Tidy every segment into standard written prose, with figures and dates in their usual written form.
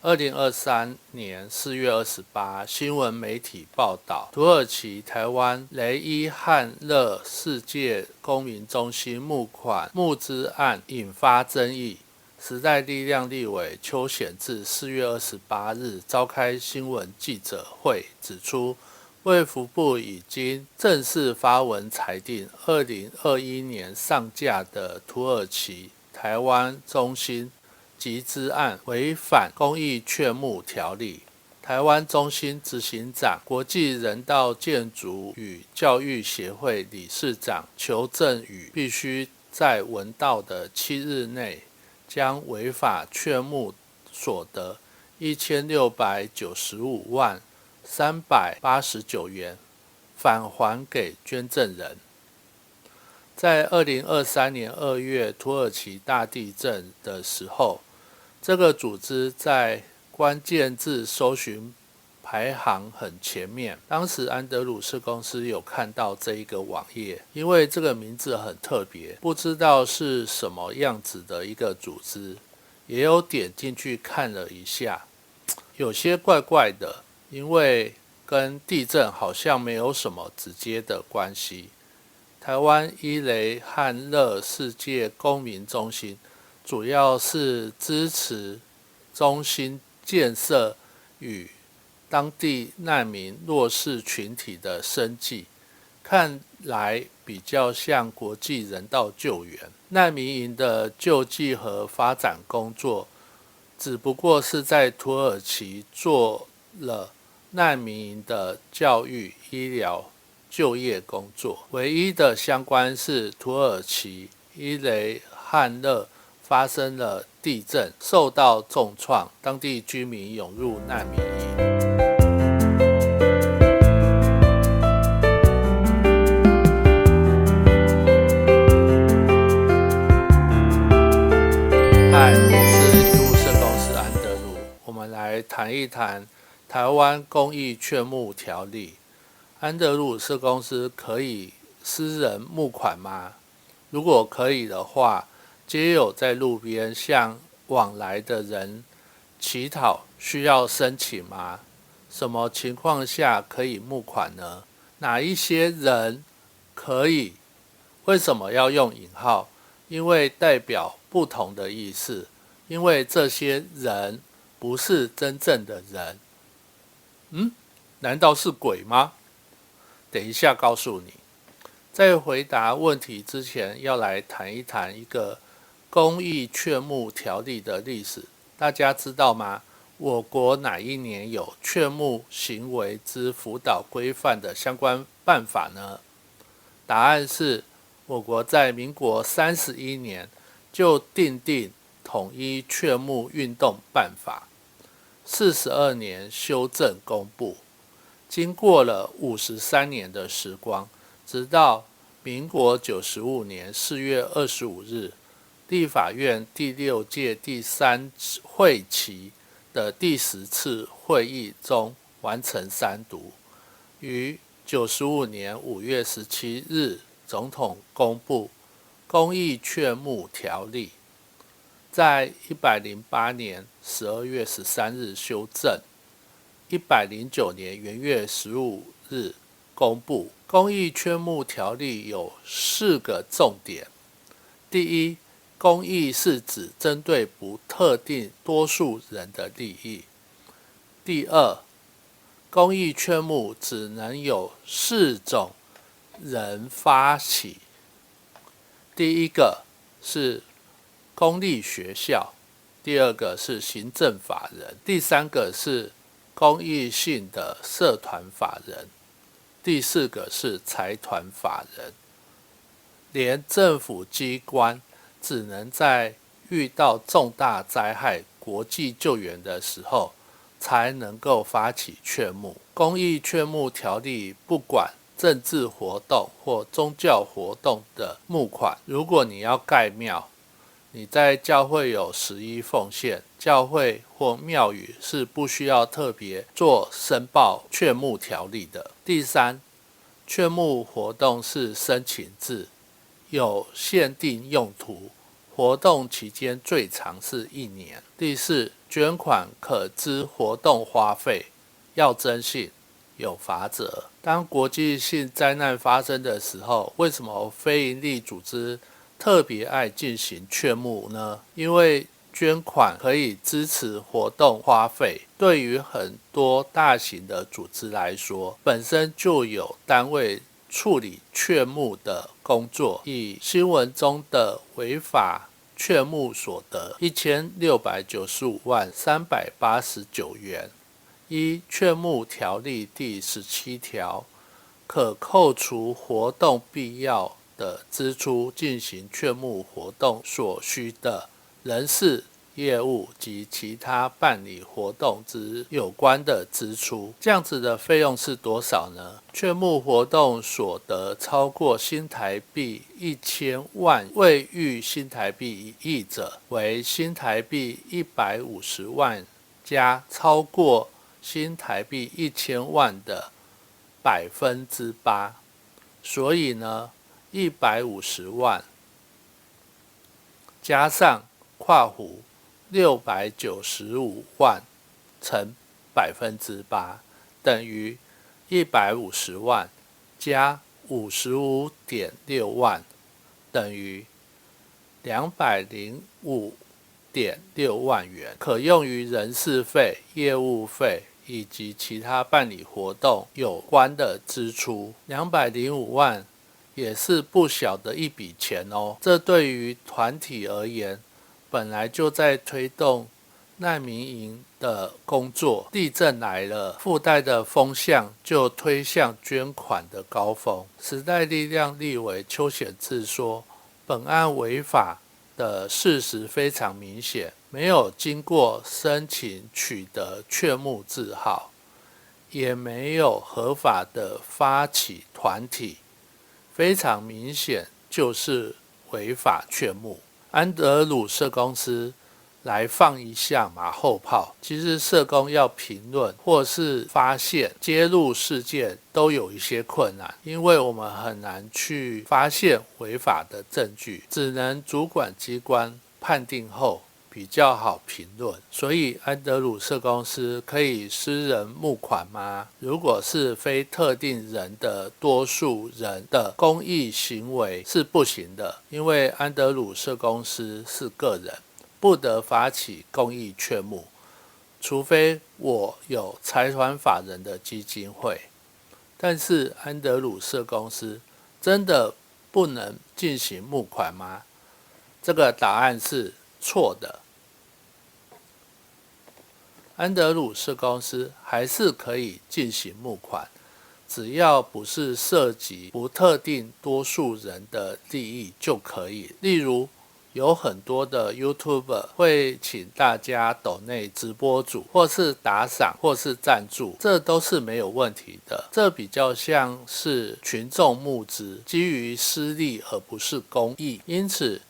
2023年4月28日，新闻媒体报道，土耳其台湾雷伊汉勒世界公民中心募款募资案引发争议。时代力量立委邱显智4月28日召开新闻记者会，指出，卫福部已经正式发文裁定2021年上架的土耳其台湾中心集资案违反公益劝募条例。台湾中心执行长、国际人道建筑与教育协会理事长裘正宇必须在文道的7日内将违法劝募所得1695万389元返还给捐赠人。在2023年2月土耳其大地震的时候，这个组织在关键字搜寻排行很前面。当时安德鲁斯公司有看到这一个网页，因为这个名字很特别，不知道是什么样子的一个组织，也有点进去看了一下，有些怪怪的，因为跟地震好像没有什么直接的关系。台湾伊雷汉勒世界公民中心主要是支持中心建设与当地难民弱势群体的生计，看来比较像国际人道救援。难民营的救济和发展工作，只不过是在土耳其做了难民营的教育、医疗、就业工作。唯一的相关是土耳其伊雷汉勒发生了地震，受到重创，当地居民涌入难民营。嗨，我是义务社公司安德鲁，我们来谈一谈台湾公益劝募条例。安德鲁社公司可以私人募款吗？如果可以的话，皆有在路边向往来的人乞讨，需要申请吗？什么情况下可以募款呢？哪一些人可以？为什么要用引号？因为代表不同的意思，因为这些人不是真正的人。难道是鬼吗？等一下告诉你。在回答问题之前，要来谈一谈一个公益劝募条例的历史。大家知道吗？我国哪一年有劝募行为之辅导规范的相关办法呢？答案是我国在民国31年就订定统一劝募运动办法，42年修正公布。经过了53年的时光，直到民国95年4月25日，立法院第6届第3会期的第10次会议中完成3读，于95年5月17日总统公布公益劝募条例，在108年12月13日修正，109年元月15日公布。公益劝募条例有4个重点。第一，公益是指针对不特定多数人的利益。第二，公益劝募只能有4种人发起。第一个是公立学校，第二个是行政法人，第三个是公益性的社团法人，第4个是财团法人。连政府机关只能在遇到重大灾害、国际救援的时候才能够发起劝募。公益劝募条例不管政治活动或宗教活动的募款，如果你要盖庙，你在教会有11奉献，教会或庙宇是不需要特别做申报劝募条例的。第三，劝募活动是申请制，有限定用途，活动期间最长是1年。第4，捐款可支活动花费，要征信，有罚则。当国际性灾难发生的时候，为什么非营利组织特别爱进行劝募呢？因为捐款可以支持活动花费，对于很多大型的组织来说，本身就有单位处理劝募的工作。以新闻中的违法劝募所得1695万389元，依劝募条例第17条，可扣除活动必要的支出进行劝募活动所需的人事、业务及其他办理活动之有关的支出。这样子的费用是多少呢？劝募活动所得超过新台币1000万，未逾新台币1亿者，为新台币150万加超过新台币1000万的8%。所以呢，150万加上括弧695万乘8%，等于150万加55.6万，等于205.6万元，可用于人事费、业务费以及其他办理活动有关的支出。205万也是不小的一笔钱哦。这对于团体而言，本来就在推动难民营的工作，地震来了，附带的风向就推向捐款的高峰。时代力量立委邱显智说，本案违法的事实非常明显，没有经过申请取得劝募字号，也没有合法的发起团体，非常明显就是违法劝募。安德鲁社公司来放一下马后炮，其实社工要评论或是发现揭露事件都有一些困难，因为我们很难去发现违法的证据，只能主管机关判定后比较好评论。所以安德鲁社公司可以私人募款吗？如果是非特定人的多数人的公益行为是不行的，因为安德鲁社公司是个人，不得发起公益劝募，除非我有财团法人的基金会。但是安德鲁社公司真的不能进行募款吗？这个答案是错的。安德鲁社公司还是可以进行募款，只要不是涉及不特定多数人的利益就可以。例如有很多的 YouTuber 会请大家抖内直播主，或是打赏，或是赞助，这都是没有问题的。这比较像是群众募资，基于私利而不是公益，因此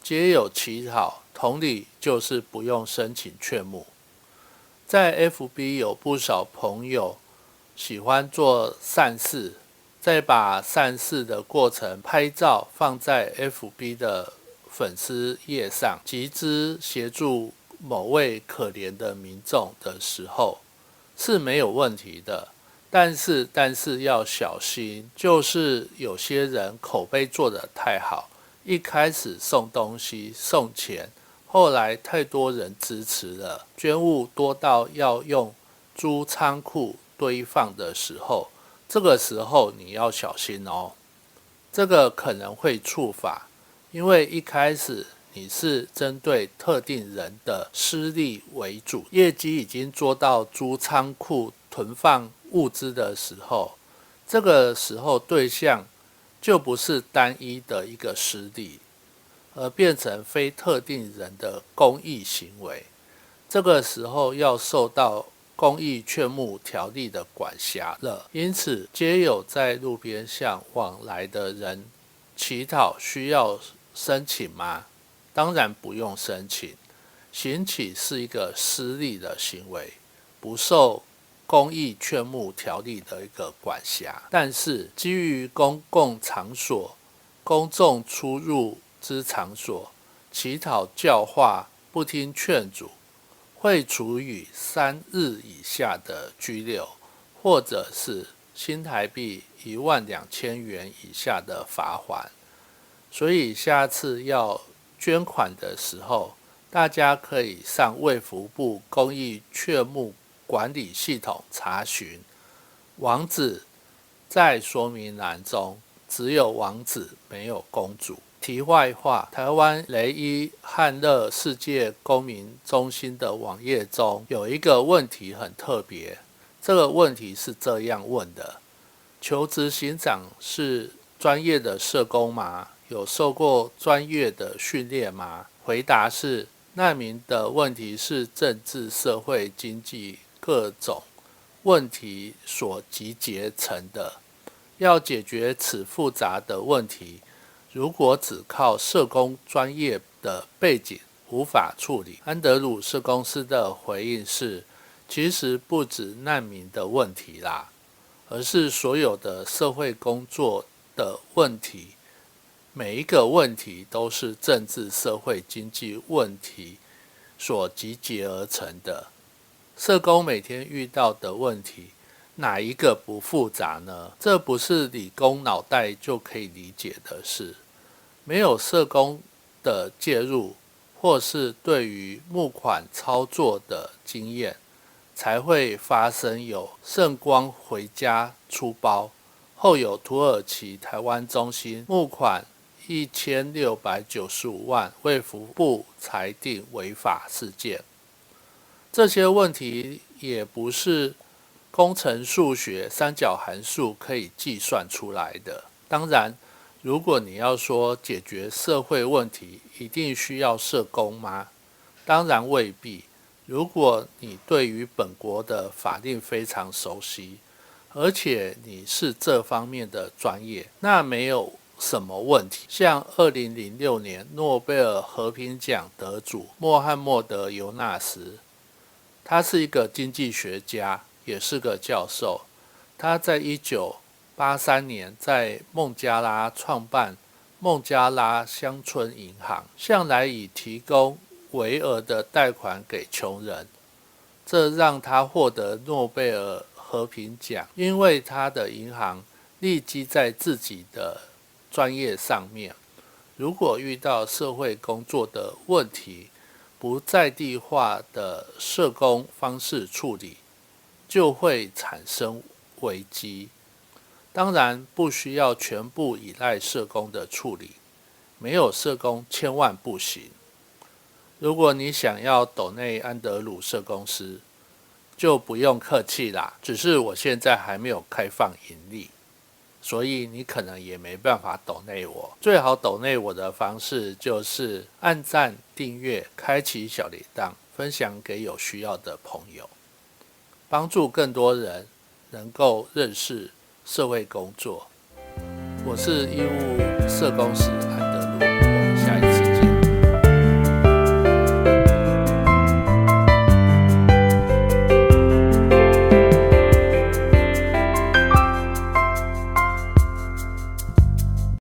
皆有其好，同理就是不用申请劝募。在 FB 有不少朋友喜欢做善事，再把善事的过程拍照放在 FB 的粉丝页上，集资协助某位可怜的民众的时候是没有问题的。但是要小心，就是有些人口碑做得太好，一开始送东西送钱，后来太多人支持了，捐物多到要用租仓库堆放的时候，这个时候你要小心哦，这个可能会触法，因为一开始你是针对特定人的私利为主，业绩已经做到租仓库囤放物资的时候，这个时候对象就不是单一的一个私利，而变成非特定人的公益行为，这个时候要受到公益劝募条例的管辖了。因此，皆有在路边向往来的人乞讨需要申请吗？当然不用申请。行乞是一个私利的行为，不受公益劝募条例的一个管辖。但是，基于公共场所、公众出入之场所，乞讨教化不听劝阻，会处以3日以下的拘留，或者是新台币12000元以下的罚锾。所以下次要捐款的时候，大家可以上卫福部公益劝募管理系统查询，网址在说明栏中，只有网址没有公主。题外话，台湾雷伊汉乐世界公民中心的网页中有一个问题很特别，这个问题是这样问的：求执行长是专业的社工吗？有受过专业的训练吗？回答是：难民的问题是政治、社会、经济各种问题所集结成的。要解决此复杂的问题，如果只靠社工专业的背景无法处理。安德鲁社公司的回应是：其实不止难民的问题啦，而是所有的社会工作的问题，每一个问题都是政治、社会、经济问题所集结而成的。社工每天遇到的问题，哪一个不复杂呢？这不是理工脑袋就可以理解的事。没有社工的介入，或是对于募款操作的经验，才会发生有圣光回家出包，后有土耳其台湾中心募款1695万，卫福部裁定违法事件。这些问题也不是工程数学三角函数可以计算出来的。当然，如果你要说解决社会问题一定需要社工吗？当然未必。如果你对于本国的法令非常熟悉，而且你是这方面的专业，那没有什么问题。像2006年诺贝尔和平奖得主穆罕默德·尤纳斯，他是一个经济学家，也是个教授。他在1983年在孟加拉创办孟加拉乡村银行，向来以提供微额的贷款给穷人，这让他获得诺贝尔和平奖。因为他的银行立基在自己的专业上面，如果遇到社会工作的问题，不在地化的社工方式处理，就会产生危机。当然不需要全部依赖社工的处理，没有社工千万不行。如果你想要抖内安德鲁社公司，就不用客气啦，只是我现在还没有开放盈利，所以你可能也没办法抖内我。最好抖内我的方式就是按赞、订阅、开启小铃铛，分享给有需要的朋友，帮助更多人能够认识社会工作。我是义务社工师安德鲁。